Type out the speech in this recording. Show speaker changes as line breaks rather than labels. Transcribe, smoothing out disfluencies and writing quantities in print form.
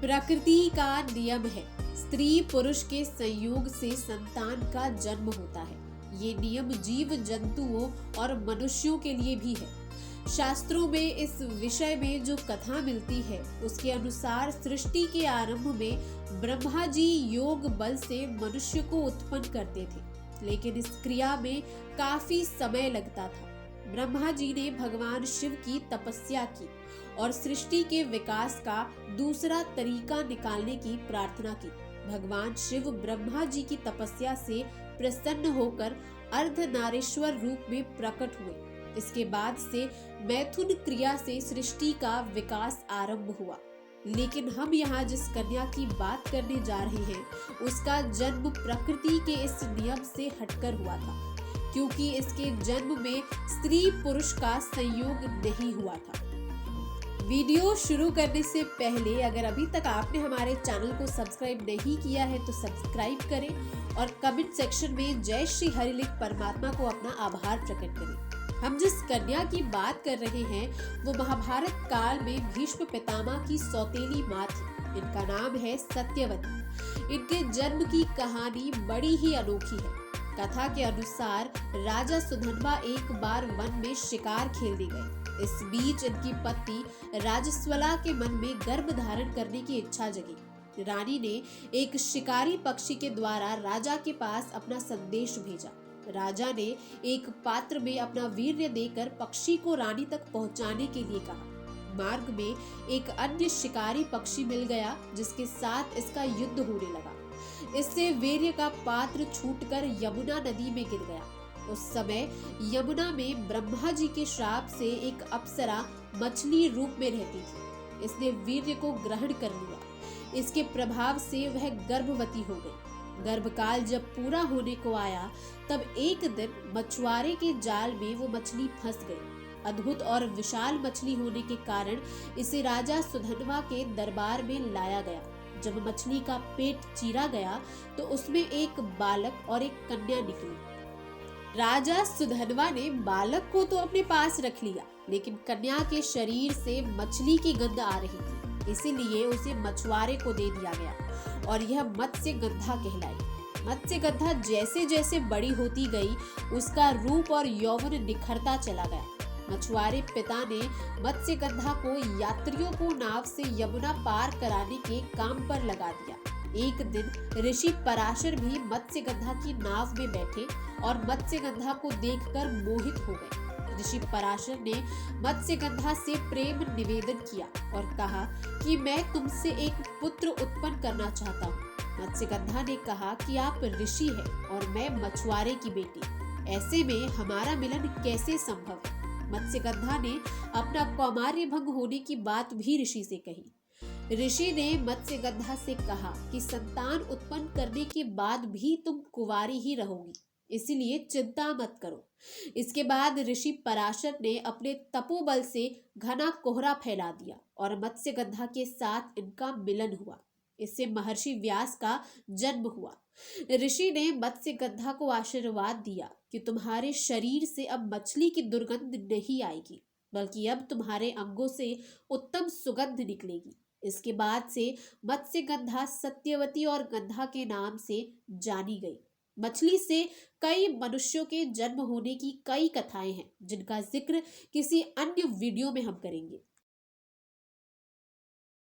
प्रकृति का नियम है, स्त्री पुरुष के संयोग से संतान का जन्म होता है। ये नियम जीव जंतुओं और मनुष्यों के लिए भी है। शास्त्रों में इस विषय में जो कथा मिलती है उसके अनुसार सृष्टि के आरंभ में ब्रह्मा जी योग बल से मनुष्य को उत्पन्न करते थे, लेकिन इस क्रिया में काफी समय लगता था। ब्रह्मा जी ने भगवान शिव की तपस्या की और सृष्टि के विकास का दूसरा तरीका निकालने की प्रार्थना की। भगवान शिव ब्रह्मा जी की तपस्या से प्रसन्न होकर अर्धनारीश्वर रूप में प्रकट हुए। इसके बाद से मैथुन क्रिया से सृष्टि का विकास आरंभ हुआ। लेकिन हम यहाँ जिस कन्या की बात करने जा रहे हैं उसका जन्म प्रकृति के इस नियम से हटकर हुआ था, क्योंकि इसके जन्म में स्त्री पुरुष का संयोग नहीं हुआ था। वीडियो शुरू करने से पहले अगर अभी तक आपने हमारे चैनल को सब्सक्राइब नहीं किया है तो सब्सक्राइब करें और कमेंट सेक्शन में जय श्री हरि लिख परमात्मा को अपना आभार प्रकट करें। हम जिस कन्या की बात कर रहे हैं वो महाभारत काल में भीष्म पितामह की सौतेली माँ थी। इनका नाम है सत्यवती। इनके जन्म की कहानी बड़ी ही अनोखी है। कथा के अनुसार राजा सुधन्वा एक बार वन में शिकार खेलने गए। इस बीच इनकी पत्नी राजस्वला के मन में गर्भ धारण करने की इच्छा जगी। रानी ने एक शिकारी पक्षी के द्वारा राजा के पास अपना संदेश भेजा। राजा ने एक पात्र में अपना वीर्य देकर पक्षी को रानी तक पहुंचाने के लिए कहा। मार्ग में एक अन्य शिकारी पक्षी मिल गया जिसके साथ इसका युद्ध होने लगा। इससे वीर्य का पात्र छूटकर यमुना नदी में गिर गया। उस समय यमुना में ब्रह्मा जी के श्राप से एक अप्सरा मछली रूप में रहती थी। इसने वीर्य को ग्रहण कर लिया। इसके प्रभाव से वह गर्भवती हो गई। गर्भकाल जब पूरा होने को आया तब एक दिन मछुआरे के जाल में वो मछली फंस गई। अद्भुत और विशाल मछली होने के कारण इसे राजा सुधन्वा के दरबार में लाया गया। जब मछली का पेट चीरा गया तो उसमें एक बालक और एक कन्या निकली। राजा सुधन्वा ने बालक को तो अपने पास रख लिया, लेकिन कन्या के शरीर से मछली की गंध आ रही थी, इसीलिए उसे मछुआरे को दे दिया गया और यह मत्स्यगंधा कहलाई। मत्स्यगंधा जैसे जैसे बड़ी होती गई उसका रूप और यौवन निखरता चला गया। मछुआरे पिता ने मत्स्यगंधा को यात्रियों को नाव से यमुना पार कराने के काम पर लगा दिया। एक दिन ऋषि पराशर भी मत्स्यगंधा की नाव में बैठे और मत्स्यगंधा को देखकर मोहित हो गए। ऋषि पराशर ने मत्स्यगंधा से प्रेम निवेदन किया और कहा कि मैं तुमसे एक पुत्र उत्पन्न करना चाहता हूँ। मत्स्यगंधा ने कहा कि आप ऋषि हैं और मैं मछुआरे की बेटी, ऐसे में हमारा मिलन कैसे संभव है। मत्स्यगंधा ने अपना कौमार्य भंग होने की बात भी ऋषि से कही। ऋषि ने मत्स्यगंधा से कहा कि संतान उत्पन्न करने के बाद भी तुम कुंवारी ही रहोगी, इसलिए चिंता मत करो। इसके बाद ऋषि पराशर ने अपने तपोबल से घना कोहरा फैला दिया और मत्स्यगंधा के साथ इनका मिलन हुआ। इससे महर्षि व्यास का जन्म हुआ। ऋषि ने मत्स्यगंधा को आशीर्वाद दिया कि तुम्हारे शरीर से अब मछली की दुर्गंध नहीं आएगी, बल्कि अब तुम्हारे अंगों से उत्तम सुगंध निकलेगी। इसके बाद से मत्स्यगंधा सत्यवती और गंधा के नाम से जानी गई। मछली से कई मनुष्यों के जन्म होने की कई कथाएं हैं जिनका जिक्र किसी अन्य वीडियो में हम करेंगे।